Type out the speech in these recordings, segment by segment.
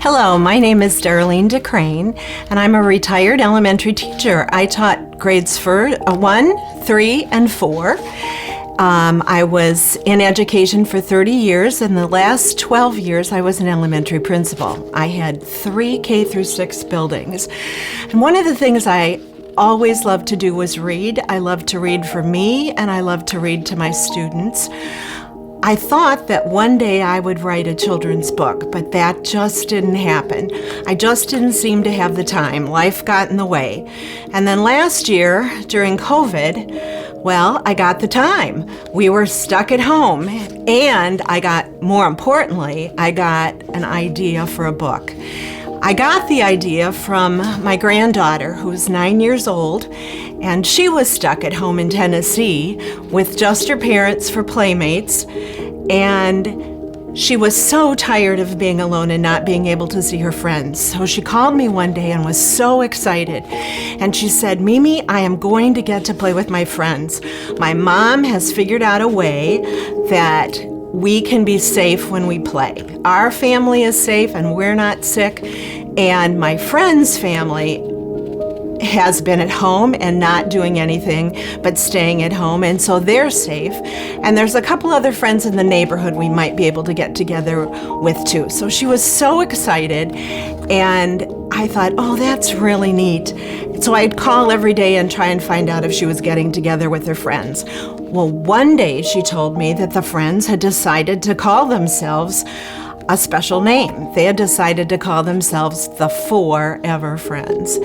Hello, my name is Darlene DeCrane, and I'm a retired elementary teacher. I taught grades 1, 3, and 4. I was in education for 30 years, and the last 12 years I was an elementary principal. I had 3 K through 6 buildings. And one of the things I always loved to do was read. I loved to read for me, and I loved to read to my students. I thought that one day I would write a children's book, but that just didn't happen. I just didn't seem to have the time. Life got in the way. And then last year, during COVID, well, I got the time. We were stuck at home, and more importantly, I got an idea for a book. I got the idea from my granddaughter, who's 9 years old, and she was stuck at home in Tennessee with just her parents for playmates, and she was so tired of being alone and not being able to see her friends. So she called me one day and was so excited, and she said, "Mimi, I am going to get to play with my friends. My mom has figured out a way that we can be safe when we play. Our family is safe and we're not sick, and my friend's family has been at home and not doing anything but staying at home, and so they're safe. And there's a couple other friends in the neighborhood we might be able to get together with too." So she was so excited, and I thought, oh, that's really neat. So I'd call every day and try and find out if she was getting together with her friends. Well, one day she told me that the friends had decided to call themselves a special name. They had decided to call themselves the Forever Friends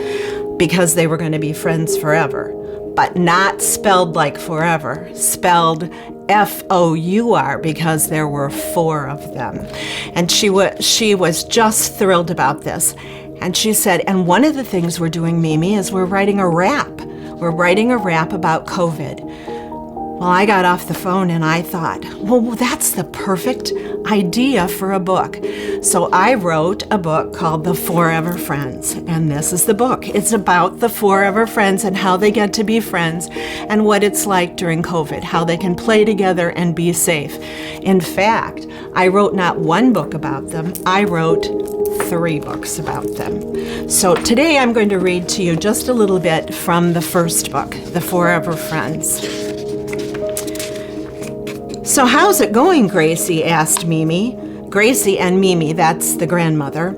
because they were going to be friends forever, but not spelled like forever, spelled F-O-U-R, because there were 4 of them. And she was just thrilled about this. And she said, and one of the things we're doing, Mimi, is we're writing a rap. We're writing a rap about COVID. Well, I got off the phone and I thought, well, that's the perfect idea for a book. So I wrote a book called The Forever Friends, and this is the book. It's about the Forever Friends and how they get to be friends and what it's like during COVID, how they can play together and be safe. In fact, I wrote not one book about them, I wrote 3 books about them. So today I'm going to read to you just a little bit from the first book, The Forever Friends. "So how's it going, Gracie?" asked Mimi. Gracie and Mimi, that's the grandmother,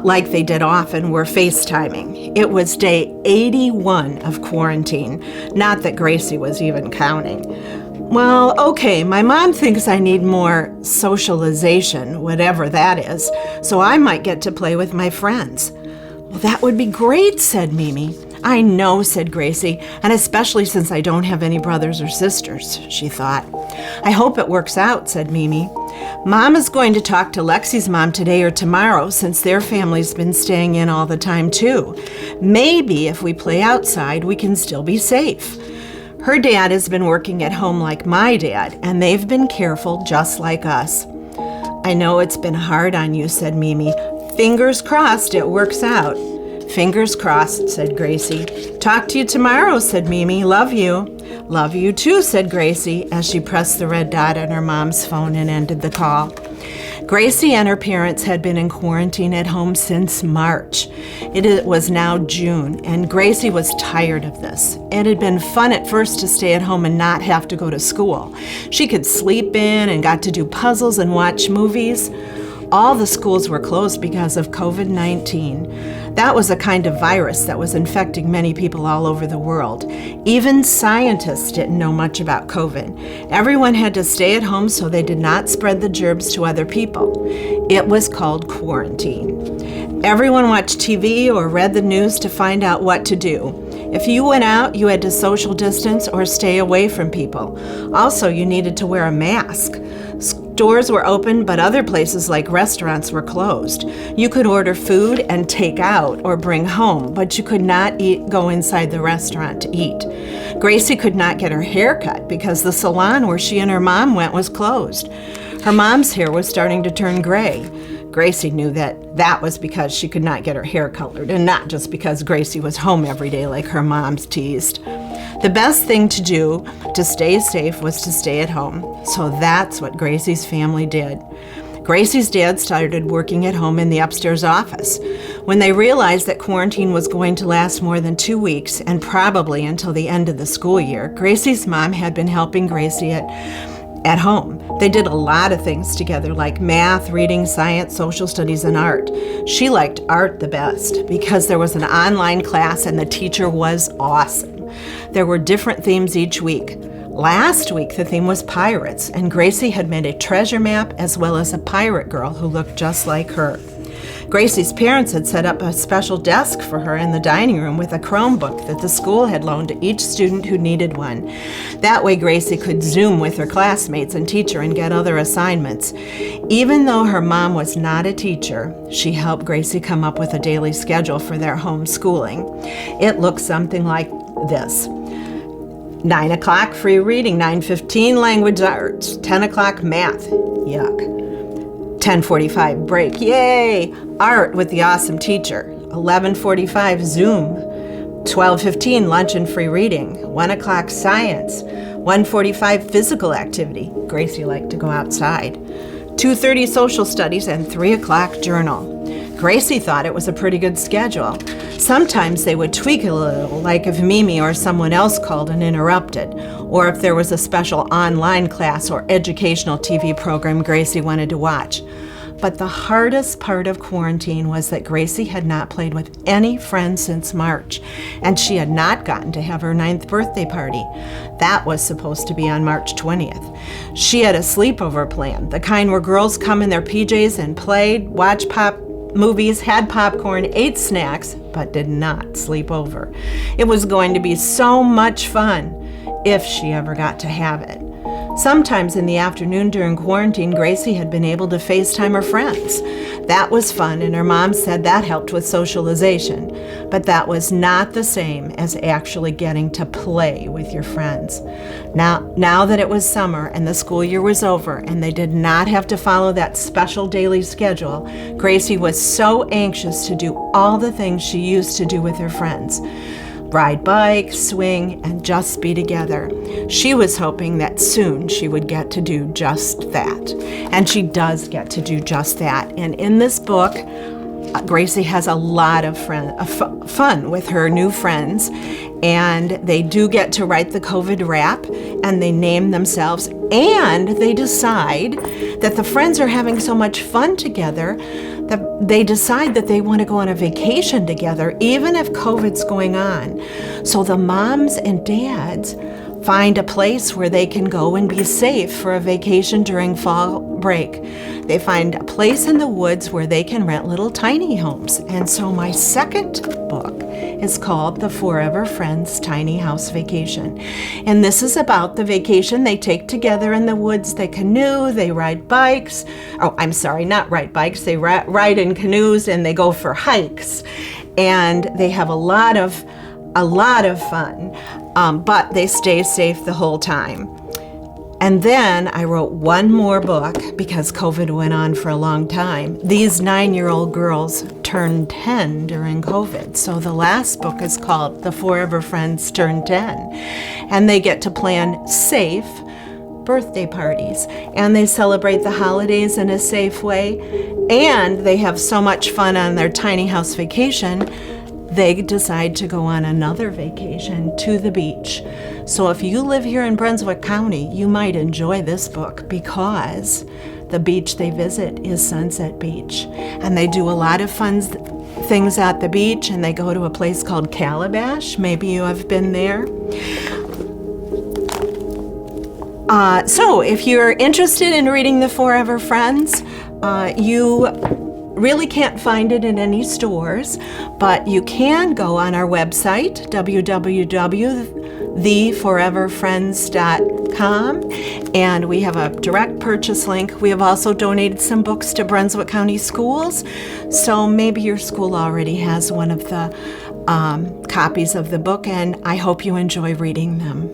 like they did often, were FaceTiming. It was day 81 of quarantine, not that Gracie was even counting. "Well, okay, my mom thinks I need more socialization, whatever that is, so I might get to play with my friends." "Well, that would be great," said Mimi. "I know," said Gracie, "and especially since I don't have any brothers or sisters," she thought. "I hope it works out," said Mimi. "Mom is going to talk to Lexi's mom today or tomorrow, since their family's been staying in all the time too. Maybe if we play outside, we can still be safe. Her dad has been working at home like my dad, and they've been careful just like us." "I know it's been hard on you," said Mimi. "Fingers crossed it works out." "Fingers crossed," said Gracie. "Talk to you tomorrow," said Mimi. "Love you." "Love you too," said Gracie, as she pressed the red dot on her mom's phone and ended the call. Gracie and her parents had been in quarantine at home since March. It was now June, and Gracie was tired of this. It had been fun at first to stay at home and not have to go to school. She could sleep in and got to do puzzles and watch movies. All the schools were closed because of COVID-19. That was a kind of virus that was infecting many people all over the world. Even scientists didn't know much about COVID. Everyone had to stay at home so they did not spread the germs to other people. It was called quarantine. Everyone watched TV or read the news to find out what to do. If you went out, you had to social distance or stay away from people. Also, you needed to wear a mask. Stores were open, but other places like restaurants were closed. You could order food and take out or bring home, but you could not go inside the restaurant to eat. Gracie could not get her hair cut because the salon where she and her mom went was closed. Her mom's hair was starting to turn gray. Gracie knew that was because she could not get her hair colored, and not just because Gracie was home every day like her mom's teased. The best thing to do to stay safe was to stay at home, so that's what Gracie's family did. Gracie's dad started working at home in the upstairs office. When they realized that quarantine was going to last more than 2 weeks and probably until the end of the school year, Gracie's mom had been helping Gracie at home. They did a lot of things together, like math, reading, science, social studies, and art. She liked art the best because there was an online class and the teacher was awesome. There were different themes each week. Last week, the theme was pirates, and Gracie had made a treasure map as well as a pirate girl who looked just like her. Gracie's parents had set up a special desk for her in the dining room with a Chromebook that the school had loaned to each student who needed one. That way, Gracie could Zoom with her classmates and teacher and get other assignments. Even though her mom was not a teacher, she helped Gracie come up with a daily schedule for their homeschooling. It looked something like this. 9 o'clock, free reading. 9:15, language arts. 10 o'clock, math. Yuck. 10:45, break. Yay! Art with the awesome teacher. 11:45, Zoom. 12:15, lunch and free reading. 1 o'clock, science. 1:45, physical activity. Gracie liked to go outside. 2:30, social studies, and 3 o'clock, journal. Gracie thought it was a pretty good schedule. Sometimes they would tweak a little, like if Mimi or someone else called and interrupted, or if there was a special online class or educational TV program Gracie wanted to watch. But the hardest part of quarantine was that Gracie had not played with any friends since March, and she had not gotten to have her 9th birthday party. That was supposed to be on March 20th. She had a sleepover plan, the kind where girls come in their PJs and played, watched movies, had popcorn, ate snacks, but did not sleep over. It was going to be so much fun if she ever got to have it. Sometimes in the afternoon during quarantine, Gracie had been able to FaceTime her friends. That was fun, and her mom said that helped with socialization. But that was not the same as actually getting to play with your friends. Now that it was summer and the school year was over and they did not have to follow that special daily schedule, Gracie was so anxious to do all the things she used to do with her friends. Ride bikes, swing, and just be together. She was hoping that soon she would get to do just that. And she does get to do just that. And in this book, Gracie has a lot of fun with her new friends, and they do get to write the COVID rap, and they name themselves, and they decide that the friends are having so much fun together that they decide that they want to go on a vacation together, even if COVID's going on. So the moms and dads find a place where they can go and be safe for a vacation during fall break. They find a place in the woods where they can rent little tiny homes. And so my second book is called The Forever Friends Tiny House Vacation. And this is about the vacation they take together in the woods. They canoe, they ride bikes. Oh, I'm sorry, not ride bikes. They ride in canoes and they go for hikes. And they have a lot of fun, but they stay safe the whole time. And then I wrote one more book because COVID went on for a long time. These 9-year-old girls turned 10 during COVID. So the last book is called The Forever Friends Turn 10. And they get to plan safe birthday parties. And they celebrate the holidays in a safe way. And they have so much fun on their tiny house vacation, they decide to go on another vacation to the beach. So if you live here in Brunswick County, you might enjoy this book because the beach they visit is Sunset Beach. And they do a lot of fun things at the beach, and they go to a place called Calabash. Maybe you have been there. So if you're interested in reading The Forever Friends, you really can't find it in any stores, but you can go on our website, www.theforeverfriends.com, and we have a direct purchase link. We have also donated some books to Brunswick County schools, so maybe your school already has one of the copies of the book, and I hope you enjoy reading them.